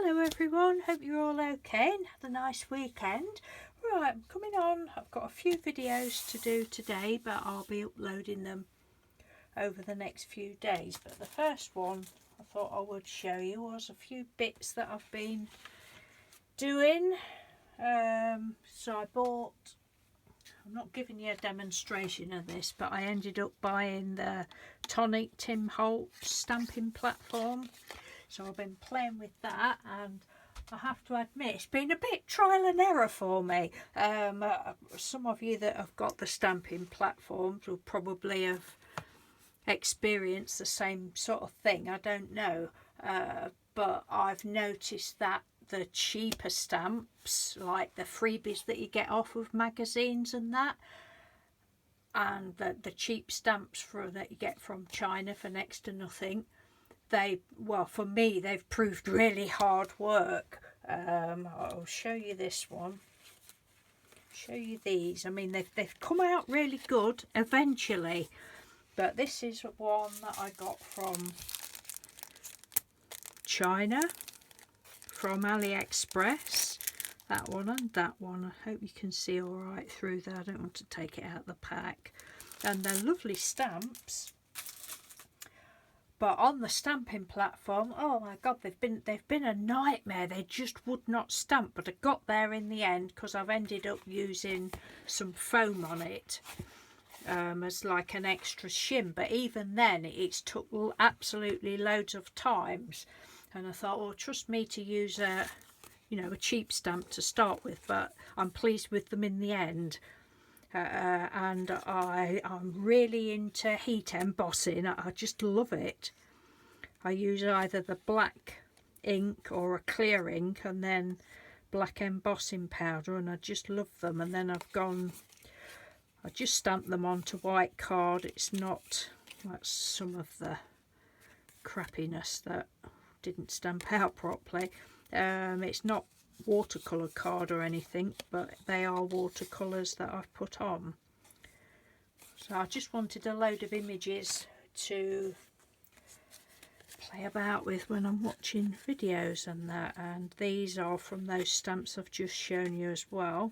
Hello everyone, hope you're all okay and had a nice weekend. Right, I'm coming on. I've got a few videos to do today, but I'll be uploading them over the next few days. But the first one I thought I would show you was a few bits that I've been doing. So I bought, I'm not giving you a demonstration of this, but I ended up buying the Tonic Tim Holtz stamping platform. So I've been playing with that, and I have to admit it's been a bit trial and error for me. Some of you that have got the stamping platforms will probably have experienced the same sort of thing. I don't know, but I've noticed that the cheaper stamps, like the freebies that you get off of magazines and that, and the cheap stamps that you get from China for next to nothing, well, for me, they've proved really hard work. I'll show you this one. Show you these. I mean, they've come out really good eventually, but this is one that I got from China, from AliExpress. That one and that one. I hope you can see all right through there. I don't want to take it out of the pack. And they're lovely stamps. But on the stamping platform, oh my god, they've been a nightmare. They just would not stamp, but I got there in the end because I've ended up using some foam on it as like an extra shim. But even then, it's took absolutely loads of times, and I thought, well, trust me to use a cheap stamp to start with. But I'm pleased with them in the end. And I'm really into heat embossing. I just love it. I use either the black ink or a clear ink and then black embossing powder, and I just love them. And then I just stamp them onto white card. It's not, that's some of the crappiness that didn't stamp out properly. It's not watercolour card or anything, but they are watercolours that I've put on. So I just wanted a load of images to play about with when I'm watching videos and that, and these are from those stamps I've just shown you as well.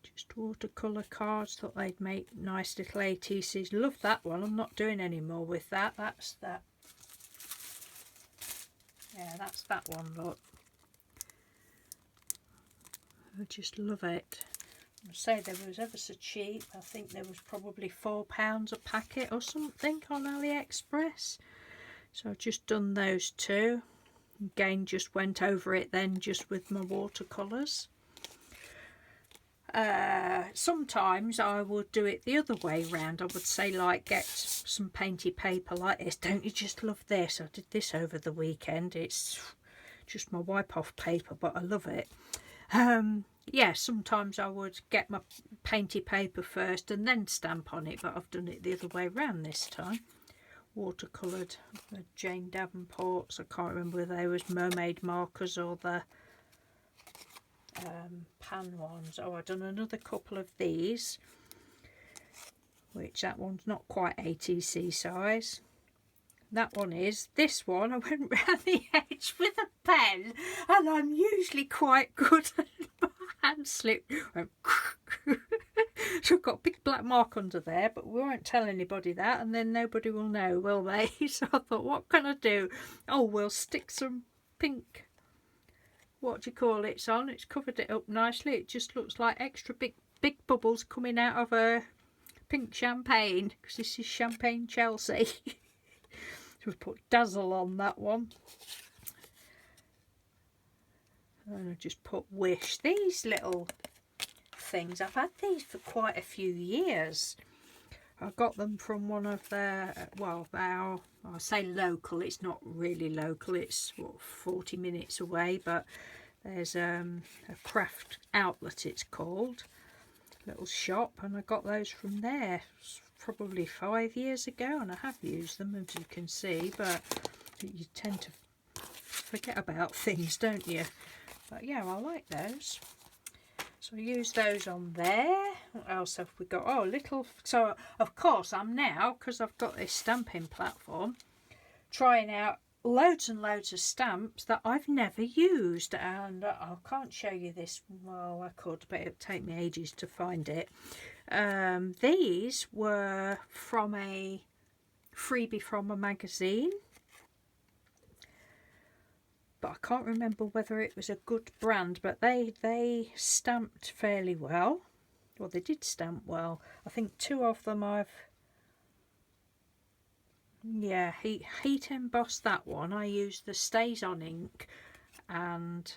Just watercolour cards, thought they'd make nice little ATCs. Love that one. I'm not doing any more with that. That's that. Yeah, that's that one, look. I just love it. I say they was ever so cheap. I think there was probably £4 a packet or something on AliExpress. So I've just done those two. Again, just went over it then just with my watercolours. Sometimes I would do it the other way round. I would say, like, get some painty paper like this. Don't you just love this? I did this over the weekend. It's just my wipe off paper, but I love it. Yeah, sometimes I would get my painty paper first and then stamp on it, but I've done it the other way around this time. Watercoloured Jane Davenport's. I can't remember whether they was mermaid markers or the pan ones. Oh, I've done another couple of these, which that one's not quite ATC size. That one is. This one I went round the edge with a pen, and I'm usually quite good at my hand slip. So I've got a big black mark under there, but we won't tell anybody that, and then nobody will know, will they? So I thought, what can I do? Oh, we'll stick some pink, what do you call it, on. It's covered it up nicely. It just looks like extra big bubbles coming out of a pink champagne, because this is Champagne Chelsea. So we put Dazzle on that one. And I just put Wish. These little things, I've had these for quite a few years. I got them from one of their, well, I say local, it's not really local, it's what, 40 minutes away, but there's a craft outlet, it's called, little shop, and I got those from there probably 5 years ago, and I have used them, as you can see, but you tend to forget about things, don't you? But yeah, I like those. So I use those on there. What else have we got? Oh, little. So of course I'm now, because I've got this stamping platform, trying out loads and loads of stamps that I've never used, and I can't show you this. Well, I could, but it would take me ages to find it. These were from a freebie from a magazine, but I can't remember whether it was a good brand, but they stamped fairly well. Well, they did stamp well. I think 2 of them yeah, heat embossed that one. I used the Stays On ink and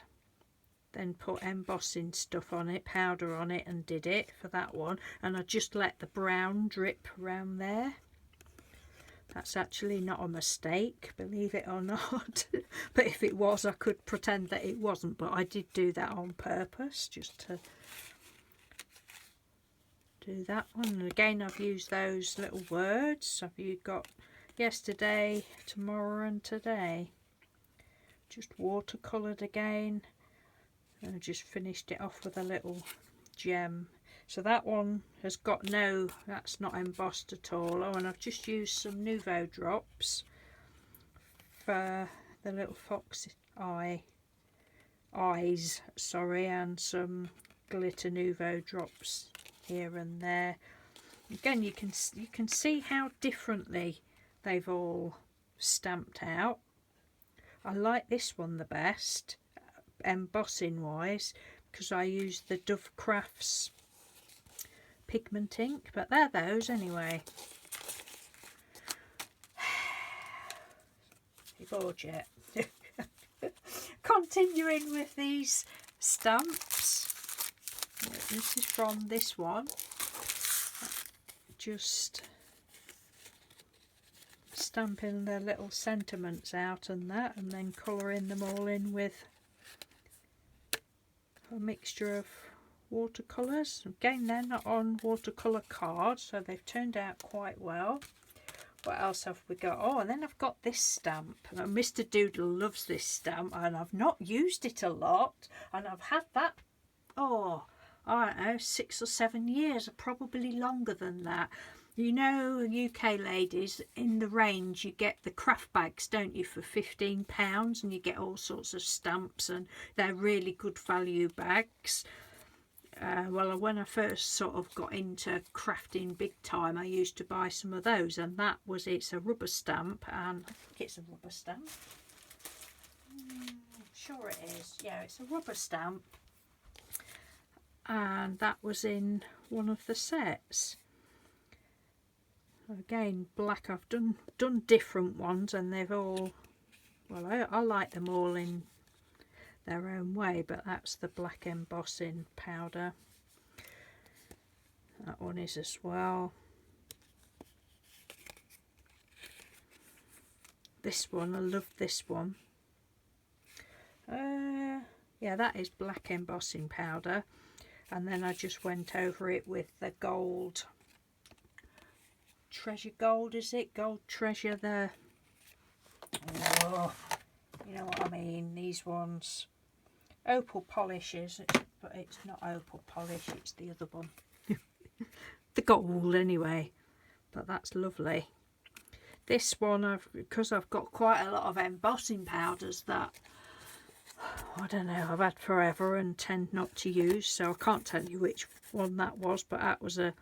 then put embossing stuff on it, powder on it, and did it for that one. And I just let the brown drip around there. That's actually not a mistake, believe it or not. But if it was, I could pretend that it wasn't. But I did do that on purpose, just to do that one. And again, I've used those little words. I've got yesterday, tomorrow and today. Just watercoloured again. And I just finished it off with a little gem. So that one has got no, that's not embossed at all. Oh, and I've just used some Nouveau drops for the little fox eyes, sorry, and some glitter Nouveau drops here and there. Again, you can see how differently they've all stamped out. I like this one the best, embossing wise, because I used the Dove Crafts pigment ink, but they're those anyway. You bored yet? Continuing with these stamps. This is from this one. Just stamping the little sentiments out and that, and then colouring them all in with a mixture of watercolours. Again, they're not on watercolour cards, so they've turned out quite well. What else have we got? Oh, and then I've got this stamp. Now, Mr. Doodle loves this stamp, and I've not used it a lot, and I've had that, oh, I don't know, 6 or 7 years, probably longer than that. You know, UK ladies, in the range you get the craft bags, don't you, for £15, and you get all sorts of stamps, and they're really good value bags. Well, when I first sort of got into crafting big time, I used to buy some of those, and that was, it's a rubber stamp, and I think it's a rubber stamp. Sure it is. Yeah, it's a rubber stamp, and that was in one of the sets. Again, black. I've done different ones, and they've all, well, I like them all in their own way, but that's the black embossing powder. That one is as well. This one, I love this one. Yeah, that is black embossing powder, and then I just went over it with the gold, treasure gold, is it? Gold treasure, the, oh, you know what I mean, these ones. Opal polishes, but it's not opal polish, it's the other one. The gold anyway, but that's lovely. This one, because I've got quite a lot of embossing powders that, I don't know, I've had forever and tend not to use, so I can't tell you which one that was, but that was a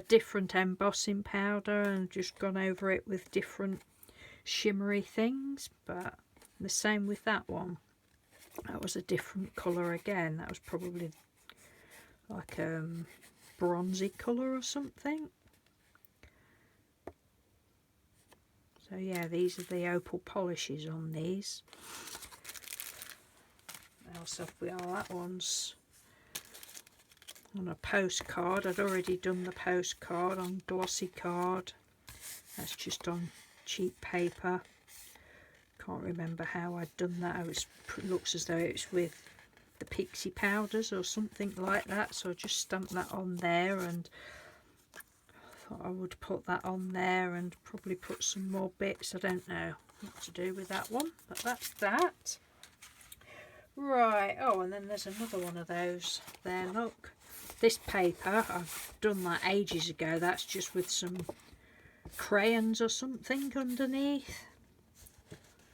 different embossing powder, and just gone over it with different shimmery things. But the same with that one. That was a different colour again. That was probably like a bronzy colour or something. So yeah, these are the opal polishes on these. What else have we? Oh, that one's on a postcard. I'd already done the postcard on glossy card. That's just on cheap paper. Can't remember how I'd done that. It looks as though it's with the pixie powders or something like that, so I just stamped that on there, and I thought I would put that on there and probably put some more bits. I don't know what to do with that one, but that's that. Right, oh, and then there's another one of those there, look. This paper, I've done that ages ago. That's just with some crayons or something underneath.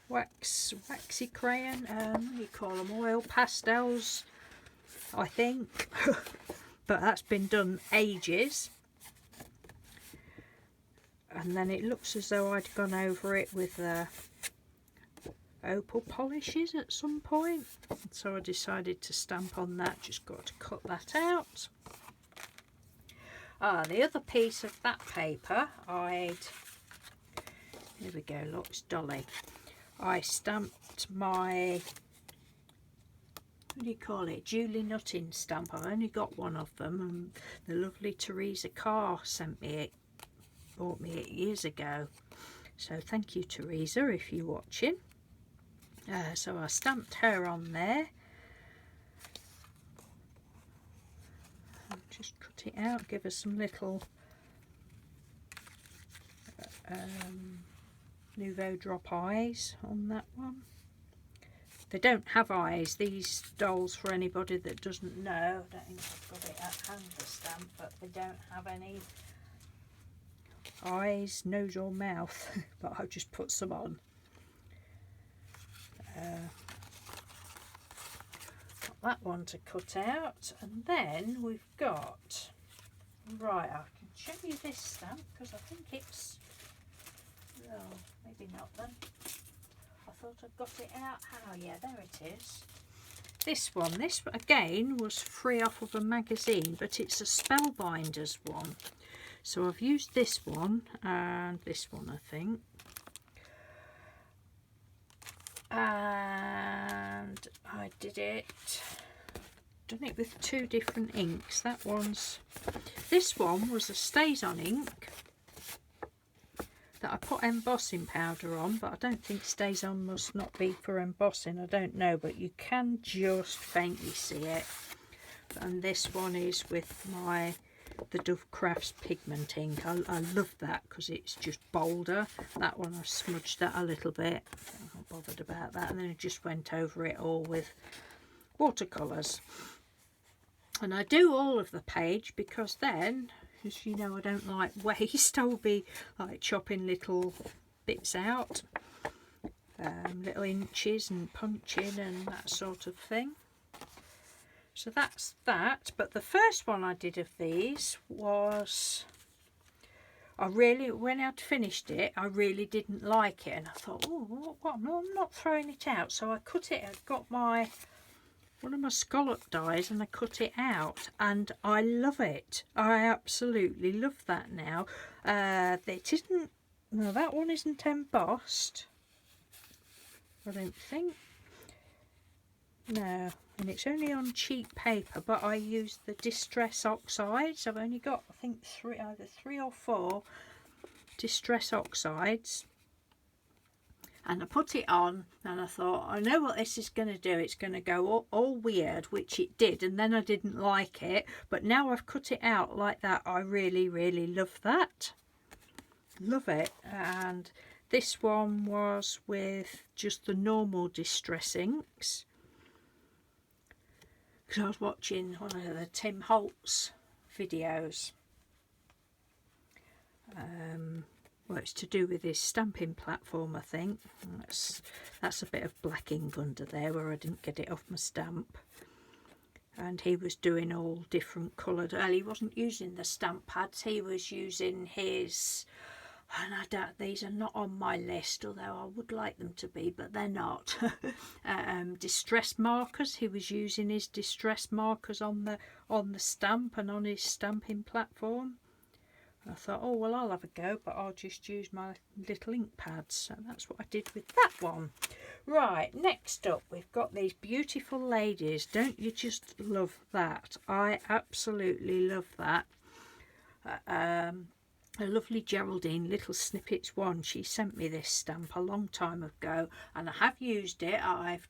waxy crayon, what do you call them, oil pastels I think. But that's been done ages, and then it looks as though I'd gone over it with opal polishes at some point, so I decided to stamp on that. Just got to cut that out. The other piece of that paper here we go, look, it's Dolly. I stamped my, what do you call it, Julie Nutting stamp. I only got one of them, and the lovely Teresa Carr sent me it, bought me it years ago. So thank you, Teresa, if you're watching. So I stamped her on there. I'll just cut it out, give her some little Nouveau Drop eyes on that one. They don't have eyes, these dolls, for anybody that doesn't know. I don't think I've got it at hand, the stamp, but they don't have any eyes, nose or mouth. But I've just put some on. Got that one to cut out, and then we've got, right, I can show you this stamp because I think it's, oh, maybe not then. I thought I'd got it out. Oh yeah, there it is. This one, this again was free off of a magazine, but it's a Spellbinders one. So I've used this one and this one, I think. And I done it with two different inks. This one was a StazOn ink that I put embossing powder on, but I don't think StazOn must not be for embossing, I don't know, but you can just faintly see it. And this one is with the Dove Crafts pigment ink. I love that because it's just bolder. That one I smudged that a little bit, I'm not bothered about that, and then I just went over it all with watercolours. And I do all of the page because then, as you know, I don't like waste. I will be like chopping little bits out, little inches and punching and that sort of thing. So that's that. But the first one I did of these was, when I'd finished it, I really didn't like it, and I thought, oh, what? No, I'm not throwing it out. So I cut it. I got one of my scallop dies and I cut it out, and I love it. I absolutely love that now. It isn't, no, that one isn't embossed, I don't think. No, and it's only on cheap paper, but I used the Distress Oxides. I've only got, I think, either three or four Distress Oxides. And I put it on and I thought, I know what this is going to do. It's going to go all weird, which it did. And then I didn't like it. But now I've cut it out like that. I really, really love that. Love it. And this one was with just the normal Distress inks, because I was watching one of the Tim Holtz videos. Well, it's to do with his stamping platform, I think. That's a bit of black ink under there where I didn't get it off my stamp. And he was doing all different coloured. Well, he wasn't using the stamp pads. He was using his, and these are not on my list, although I would like them to be, but they're not. Distress markers. He was using his distress markers on the stamp and on his stamping platform. I thought, oh, well, I'll have a go, but I'll just use my little ink pads. So that's what I did with that one. Right, next up, we've got these beautiful ladies. Don't you just love that? I absolutely love that. A lovely Geraldine Little Snippets one. She sent me this stamp a long time ago, and I have used it. I've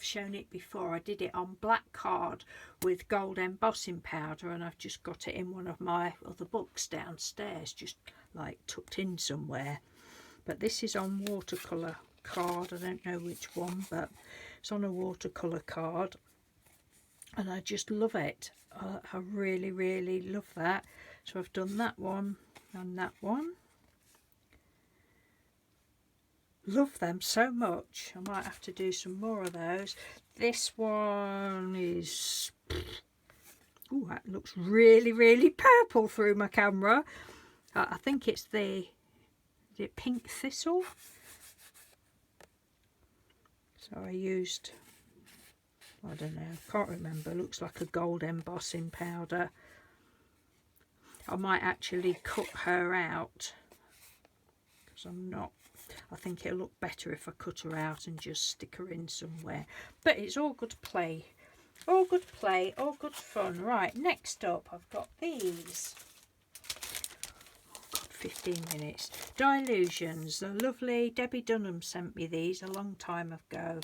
shown it before. I did it on black card with gold embossing powder, and I've just got it in one of my other books downstairs, just like tucked in somewhere. But this is on watercolour card. I don't know which one, but it's on a watercolour card, and I just love it. I really, really love that. So I've done that one and that one. Love them so much. I might have to do some more of those. This one is... Ooh, that looks really, really purple through my camera. I think it's the pink thistle. So I used, I don't know, can't remember. Looks like a gold embossing powder. I might actually cut her out because I'm not. I think it'll look better if I cut her out and just stick her in somewhere. But it's all good play. All good play, all good fun. Right, next up I've got these. Oh God, 15 minutes. Dilutions. The lovely Debbie Dunham sent me these a long time ago.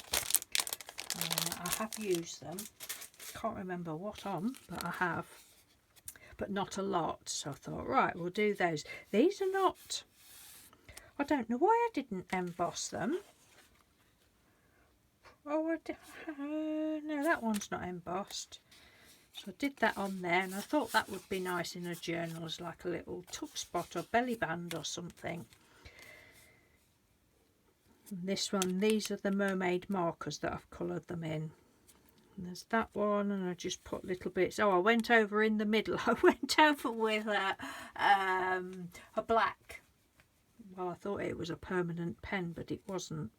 I have used them. Can't remember what on, but I have. But not a lot. So I thought, right, we'll do those. These are not... I don't know why I didn't emboss them. Oh, no, that one's not embossed. So I did that on there, and I thought that would be nice in a journal as like a little tuck spot or belly band or something. And this one, these are the mermaid markers that I've coloured them in. And there's that one, and I just put little bits. Oh, I went over in the middle. I went over with a black. Well, I thought it was a permanent pen, but it wasn't.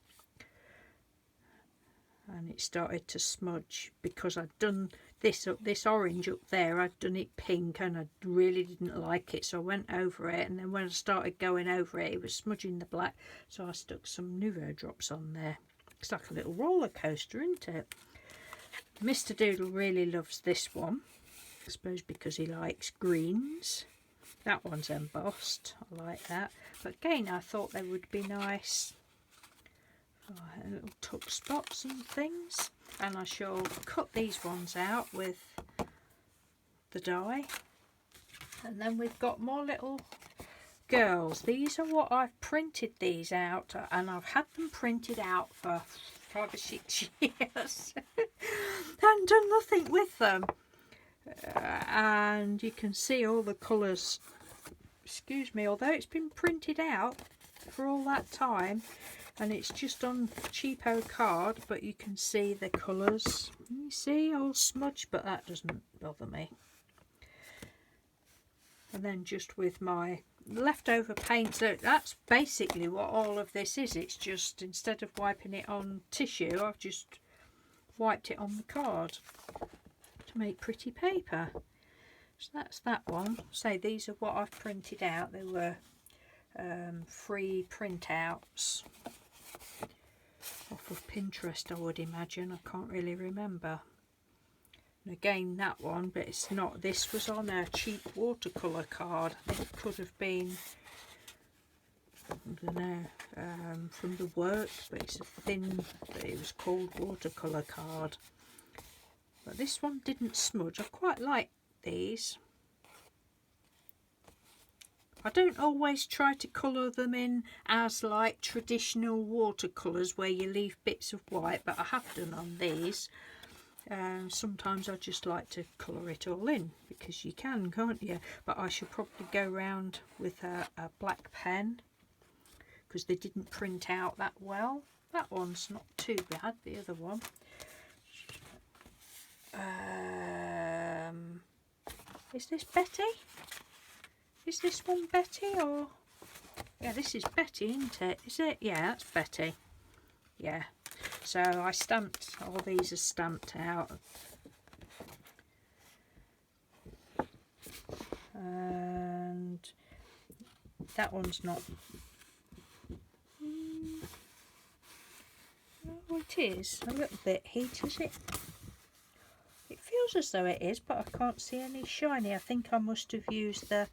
And it started to smudge because I'd done this orange up there. I'd done it pink and I really didn't like it, so I went over it, and then when I started going over it, it was smudging the black, so I stuck some Nouveau drops on there. It's like a little roller coaster, isn't it? Mr. Doodle really loves this one, I suppose because he likes greens. That one's embossed, I like that, but again I thought they would be nice. Little tuck spots and things, and I shall cut these ones out with the die. And then we've got more little girls. These are what I've printed these out, and I've had them printed out for 5 or 6 years and done nothing with them. And you can see all the colours, excuse me, although it's been printed out for all that time and it's just on cheapo card, but you can see the colours. You see, all smudged, but that doesn't bother me. And then just with my leftover paint, so that's basically what all of this is. It's just, instead of wiping it on tissue, I've just wiped it on the card to make pretty paper. So that's that one. So these are what I've printed out. They were free printouts off of Pinterest, I would imagine. I can't really remember. And again, that one, but it's not. This was on a cheap watercolour card. I think it could have been, I don't know, from the works, but it's a thin, but it was called watercolour card. But this one didn't smudge. I quite like these. I don't always try to colour them in as like traditional watercolours where you leave bits of white, but I have done on these. Sometimes I just like to colour it all in, because you can, can't you? But I should probably go round with a black pen, because they didn't print out that well. That one's not too bad, the other one. Is this Betty? Is this one Betty, or... Yeah, this is Betty, isn't it? Is it? Yeah, that's Betty. Yeah. So I stamped, all these are stamped out. And that one's not... Oh, it is a little bit heat, is it? It feels as though it is, but I can't see any shiny. I think I must have used the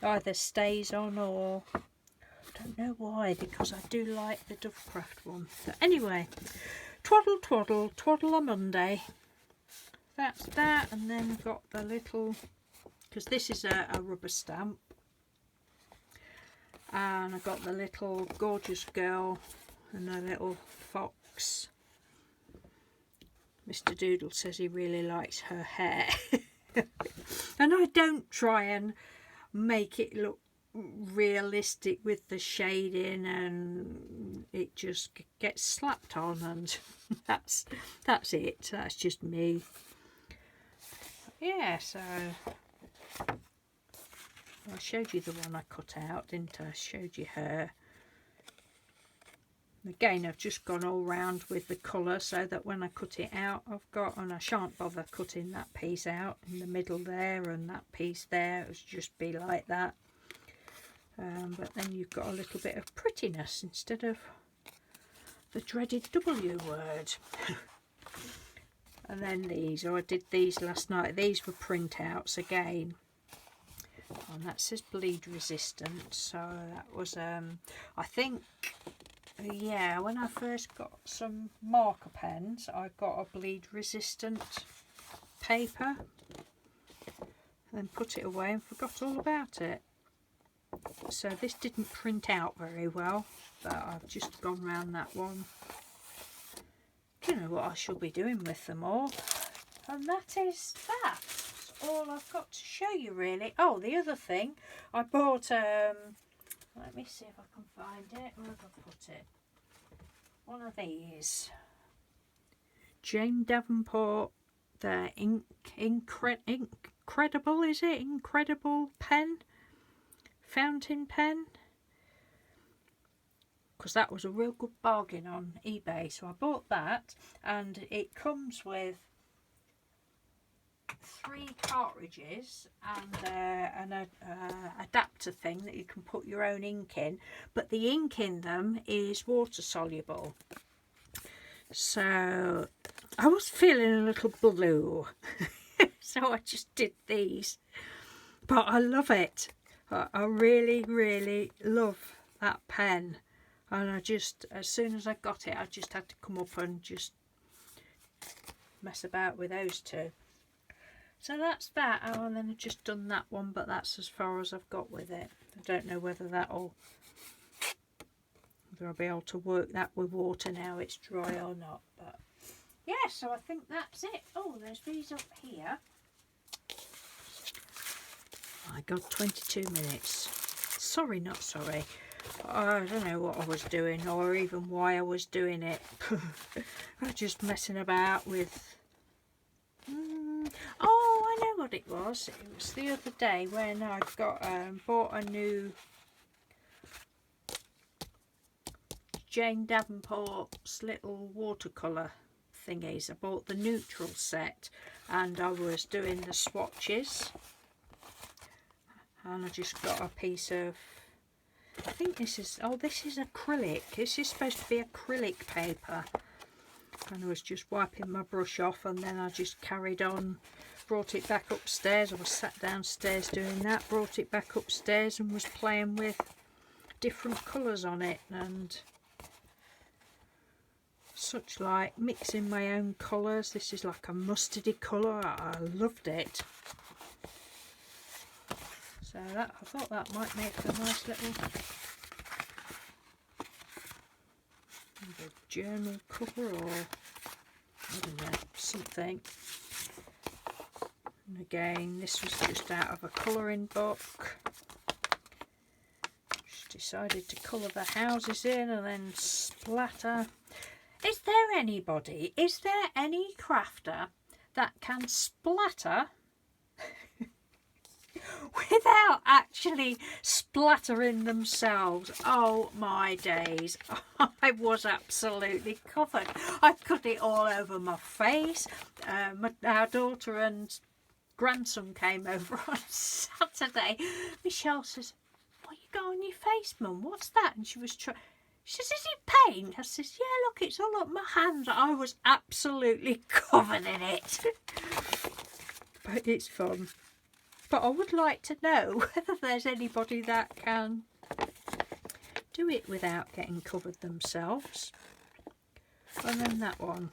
either stays on, or I don't know why, because I do like the Dovecraft one. But anyway, twaddle twaddle, twaddle a Monday. That's that, and then I've got the little, because this is a rubber stamp, and I've got the little gorgeous girl and a little fox. Mr. Doodle says he really likes her hair. And I don't try and make it look realistic with the shading, and it just gets slapped on, and that's it. That's just me. Yeah, so I showed you the one I cut out, didn't I? I showed you her. Again, I've just gone all round with the colour so that when I cut it out, I've got, and I shan't bother cutting that piece out in the middle there and that piece there. It'll just be like that. But then you've got a little bit of prettiness instead of the dreaded W word. And then these, I did these last night. These were printouts again. And that says bleed resistant. So that was, I think, yeah, when I first got some marker pens, I got a bleed resistant paper. And put it away and forgot all about it. So this didn't print out very well, but I've just gone round that one. Do you know what I shall be doing with them all? And that is that. That's all I've got to show you, really. Oh, the other thing, I bought, let me see if I can find it. Where have I put it? One of these. Jane Davenport, the Incredible, is it? Incredible pen? Fountain pen, because that was a real good bargain on eBay, so I bought that, and it comes with 3 cartridges and an adapter thing that you can put your own ink in, but the ink in them is water soluble. So I was feeling a little blue, so I just did these, but I love it. I really, really love that pen, and I just, as soon as I got it, I just had to come up and just mess about with those two. So that's that. Oh, and then I've just done that one, but that's as far as I've got with it. I don't know whether I'll be able to work that with water now it's dry or not, but yeah, so I think that's it. Oh, there's these up here. I got 22 minutes. Sorry, not sorry. I don't know what I was doing or even why I was doing it. I was just messing about with... Oh, I know what it was. It was the other day when I got bought a new Jane Davenport's little watercolour thingies. I bought the neutral set and I was doing the swatches. And I just got a piece of, I think this is, oh, this is acrylic. This is supposed to be acrylic paper. And I was just wiping my brush off, and then I just carried on, brought it back upstairs. I was sat downstairs doing that, brought it back upstairs and was playing with different colours on it and such like, mixing my own colours. This is like a mustardy colour. I loved it. So that, I thought that might make a nice little journal cover, or I don't know, something. And again, this was just out of a colouring book. Just decided to colour the houses in and then splatter. Is there any crafter that can splatter without actually splattering themselves? Oh my days, I was absolutely covered. I got it all over my face. Our daughter and grandson came over on Saturday. Michelle says, "What you got on your face, Mum? What's that?" And she says, "Is it paint?" I says, "Yeah, look, it's all up my hands." I was absolutely covered in it. But it's fun. But I would like to know whether there's anybody that can do it without getting covered themselves. And then that one,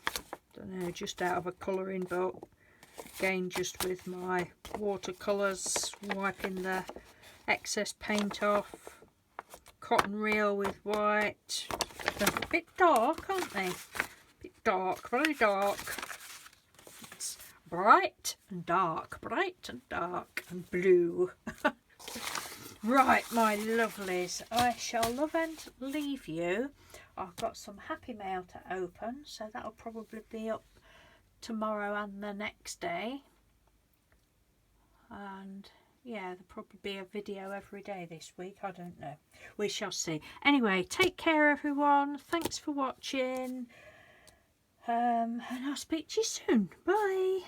don't know, just out of a colouring book. Again, just with my watercolours, wiping the excess paint off. Cotton reel with white. They're a bit dark, aren't they? Bit dark, very dark. It's bright and dark and blue. Right, my lovelies, I shall love and leave you. I've got some happy mail to open, so that'll probably be up tomorrow and the next day. And yeah, there'll probably be a video every day this week. I don't know. We shall see. Anyway, take care, everyone. Thanks for watching. And I'll speak to you soon. Bye.